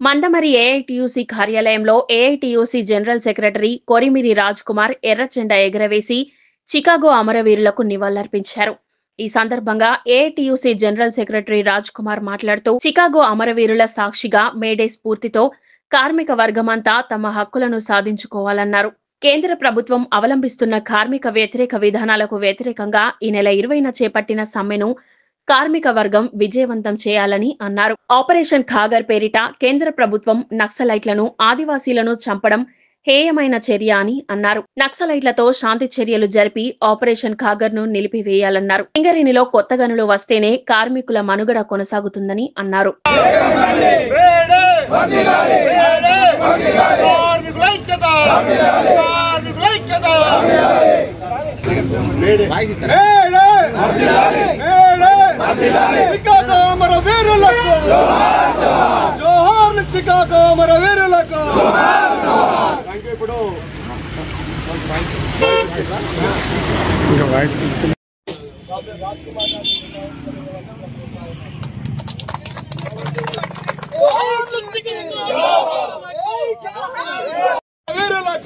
Mandamarri AITUC కార్యాలయంలో AITUC general secretary Korimiri Raj Kumar ఎర్రజెండా ఎగురవేసి చికాగో అమరవీరులకు నివాళులర్పించారు. ఈ సందర్భంగా AITUC general secretary Raj Kumar మాట్లాడుతూ, చికాగో అమరవీరుల సాక్షిగా మేడే స్ఫూర్తితో కార్మిక వర్గమంతా తమ హక్కులను సాధించుకోవాలన్నారు. కేంద్ర ప్రభుత్వం అవలంబిస్తున్న కార్మిక వ్యతిరేక విధానాలకు వ్యతిరేకంగా ఈ నెల 20న చేపట్టిన సమ్మెను కార్మిక వర్గం విజయవంతం చేయాలని అన్నారు. ఆపరేషన్ ఖాగర్ పేరిట కేంద్ర ప్రభుత్వం నక్సలైట్లను, ఆదివాసీలను చంపడం హేయమైన చర్య అని అన్నారు. నక్సలైట్లతో శాంతి చర్యలు జరిపి ఆపరేషన్ ఖాగర్ ను నిలిపివేయాలన్నారు. సింగరేణిలో కొత్త గనులు వస్తేనే కార్మికుల మనుగడ కొనసాగుతుందని అన్నారు. చికాగో అమరవీరులకు జోహార్, చికాగో అమరవీరులకు. ఇప్పుడు వీరులకు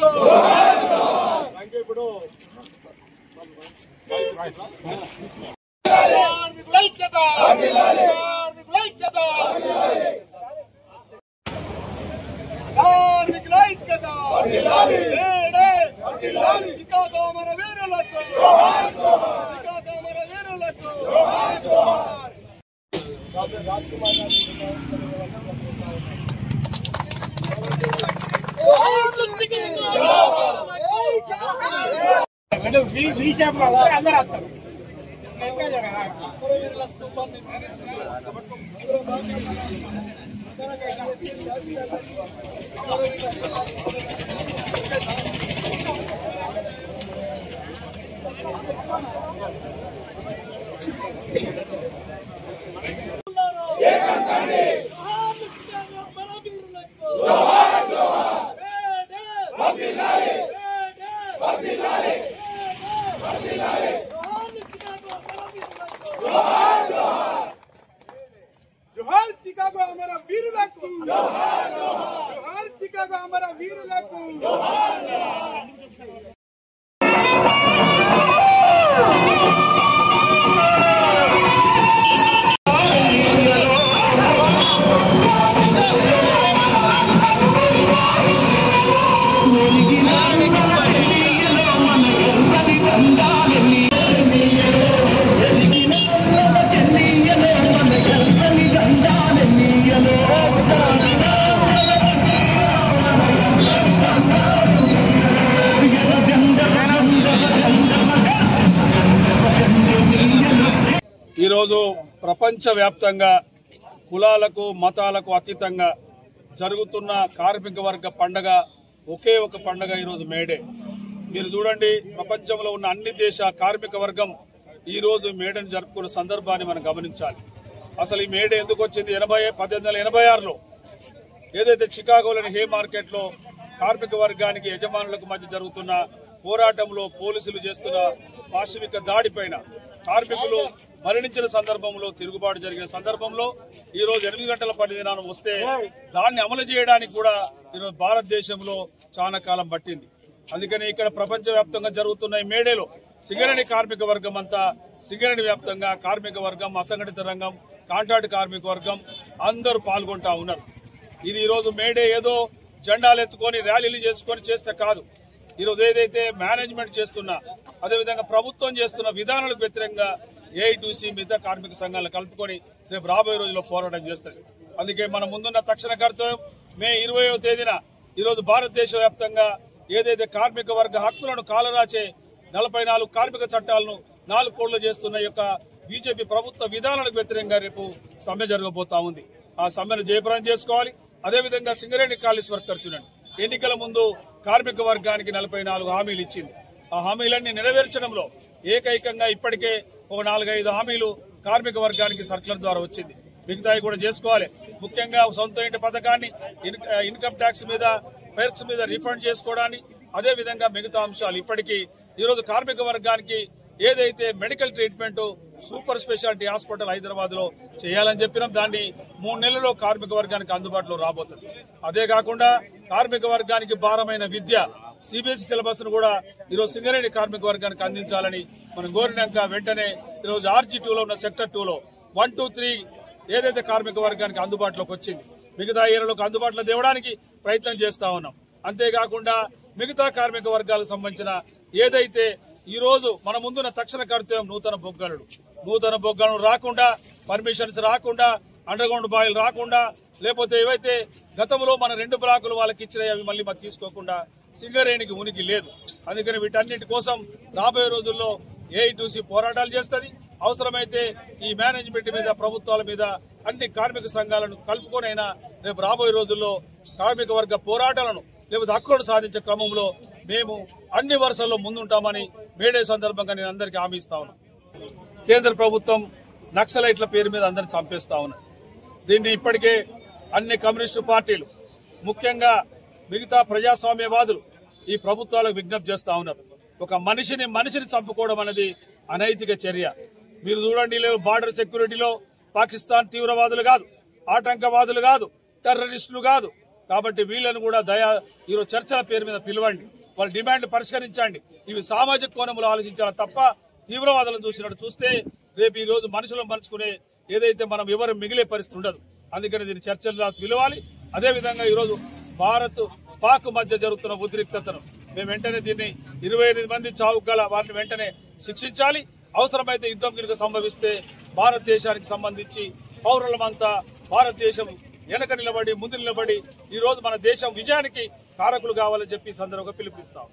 చికాగో అమరవీరులకు, చికాగో అమరవీరులకు. జోహార్ చికాగో అమరవీరులకు, జోహార్ చికాగో అమరవీరులకు. ఈరోజు ప్రపంచవ్యాప్తంగా కులాలకు, మతాలకు అతీతంగా జరుగుతున్న కార్మిక వర్గ పండగ ఒకే ఒక పండగ ఈరోజు మేడే. మీరు చూడండి, ప్రపంచంలో ఉన్న అన్ని దేశ కార్మిక వర్గం ఈ రోజు మేడేను జరుపుకున్న సందర్భాన్ని మనం గమనించాలి. అసలు ఈ మేడే ఎందుకు వచ్చింది? 1886లో ఏదైతే చికాగోలోని హే మార్కెట్ లో కార్మిక వర్గానికి యజమానులకు మధ్య జరుగుతున్న పోరాటంలో పోలీసులు చేస్తున్న పాశవిక దాడిపైన కార్మికులు మరణించిన సందర్భంలో, తిరుగుబాటు జరిగిన సందర్భంలో ఈ రోజు 8 గంటల పని దినానం వస్తే దాన్ని అమలు చేయడానికి కూడా ఈరోజు భారతదేశంలో చాలా కాలం పట్టింది. అందుకని ఇక్కడ ప్రపంచవ్యాప్తంగా జరుగుతున్న ఈ మేడేలో సింగరేణి కార్మిక వర్గం అంతా, సింగరేణి వ్యాప్తంగా కార్మిక వర్గం, అసంఘటిత రంగం, కాంట్రాక్ట్ కార్మిక వర్గం అందరూ పాల్గొంటా ఉన్నారు. ఇది ఈ రోజు మేడే ఏదో జెండాలు ఎత్తుకొని ర్యాలీలు చేసుకొని చేస్తే కాదు. ఈరోజు ఏదైతే మేనేజ్మెంట్ చేస్తున్నా, అదేవిధంగా ప్రభుత్వం చేస్తున్న విధానాలకు వ్యతిరేకంగా ఏఐటియుసి మిగతా కార్మిక సంఘాలను కలుపుకొని రేపు రాబోయే రోజుల్లో పోరాటం చేస్తుంది. అందుకే మన ముందున్న తక్షణ కర్తవ్యం మే 20వ తేదీన ఈరోజు భారతదేశ వ్యాప్తంగా ఏదైతే కార్మిక వర్గ హక్కులను కాలరాచే 44 కార్మిక చట్టాలను 4 కోళ్లు చేస్తున్న యొక్క బీజేపీ ప్రభుత్వ విధానాలకు వ్యతిరేకంగా రేపు సమ్మె జరగబోతా ఉంది. ఆ సమ్మెను జయప్రదం చేసుకోవాలి. అదేవిధంగా సింగరేణి కాలేజ్ వర్కర్స్ ఎన్నికల ముందు కార్మిక వర్గానికి 44 హామీలు ఇచ్చింది. ఆ హామీలన్నీ నెరవేర్చడంలో ఏకైకంగా ఇప్పటికే ఒక 4-5 హామీలు కార్మిక వర్గానికి సర్కులర్ ద్వారా వచ్చింది. మిగతాయి కూడా చేసుకోవాలి. ముఖ్యంగా సొంత ఇంటి పథకాన్ని, ఇన్కమ్ ట్యాక్స్ మీద, పెర్క్స్ మీద రిఫండ్ చేసుకోవడాన్ని, అదేవిధంగా మిగతా అంశాలు ఇప్పటికీ ఈరోజు కార్మిక వర్గానికి ఏదైతే medical treatment super speciality hospital Hyderabad లో చేయాలని చెప్పినాం. దాన్ని 3 నెలల్లో కార్మిక వర్గానికి అందుబాటులో రాబోతుంది. అదే కాకుండా కార్మిక వర్గానికి భారమైన విద్య సిబిఎస్ఈ సిలబస్ ను కూడా ఈరోజు సింగరేణి కార్మిక వర్గానికి అందించాలని మనం కోరినాక వెంటనే ఈరోజు RG2 లో ఉన్న సెక్టర్ 2 లో 1, 2, 3 ఏదైతే కార్మిక వర్గానికి అందుబాటులోకి వచ్చింది మిగతా ఏరియాలకు అందుబాటులో తేవడానికి ప్రయత్నం చేస్తా ఉన్నాం. అంతేకాకుండా మిగతా కార్మిక వర్గాలకు సంబంధించిన ఏదైతే ఈ రోజు మన ముందున్న తక్షణ కర్తవ్యం నూతన బొగ్గలను రాకుండా, పర్మిషన్స్ రాకుండా, అండర్ గ్రౌండ్ బాయిల్ రాకుండా, లేకపోతే ఏవైతే గతంలో మన 2 బ్లాకులు వాళ్ళకి ఇచ్చినాయి అవి మళ్ళీ మాకు తీసుకోకుండా సింగరేణికి ఉనికి లేదు. అందుకని వీటన్నిటి కోసం రాబోయే రోజుల్లో ఏఐటీయూసీ పోరాటాలు చేస్తుంది. అవసరమైతే ఈ మేనేజ్మెంట్ మీద, ప్రభుత్వాల మీద అన్ని కార్మిక సంఘాలను కలుపుకొనైనా రేపు రాబోయే రోజుల్లో కార్మిక వర్గ పోరాటాలను లేకపోతే హక్కులను సాధించే క్రమంలో మేము అన్ని వరుసల్లో ముందుంటామని మేడే సందర్భంగా నేను అందరికీ హామీ ఇస్తా ఉన్నాను. కేంద్ర ప్రభుత్వం నక్సలైట్ల పేరు మీద అందరిని చంపేస్తా ఉన్నది. దీన్ని ఇప్పటికే అన్ని కమ్యూనిస్టు పార్టీలు, ముఖ్యంగా మిగతా ప్రజాస్వామ్యవాదులు ఈ ప్రభుత్వాలకు విజ్ఞప్తి చేస్తా ఉన్నారు. ఒక మనిషిని చంపుకోవడం అనేది అనైతిక చర్య. మీరు చూడండి, బార్డర్ సెక్యూరిటీలో పాకిస్తాన్ తీవ్రవాదులు కాదు, ఆటంకవాదులు కాదు, టెర్రరిస్టులు కాదు. కాబట్టి వీళ్ళను కూడా ఈరోజు చర్చల పేరు మీద పిలవండి, వాళ్ళ డిమాండ్ పరిష్కరించండి. ఇవి సామాజిక కోణంలో ఆలోచించాలి తప్ప తీవ్రవాదులను చూసినట్టు చూస్తే రేపు ఈ రోజు మనుషులను పంచుకునే ఏదైతే మనం ఎవరు మిగిలే పరిస్థితి ఉండదు. అందుకని దీన్ని చర్చలు పిలవాలి. అదేవిధంగా ఈరోజు భారత్ పాక్ మధ్య జరుగుతున్న ఉద్రిక్తతను మేము వెంటనే దీన్ని 28 మంది చావు గల వారిని వెంటనే శిక్షించాలి. అవసరమైతే యుద్ధం కనుక సంభవిస్తే భారతదేశానికి సంబంధించి పౌరులమంతా భారతదేశం వెనక నిలబడి, ముందు నిలబడి ఈ రోజు మన దేశం విజయానికి కారకులు కావాలని చెప్పి సందర్భంగా పిలుపునిస్తాం.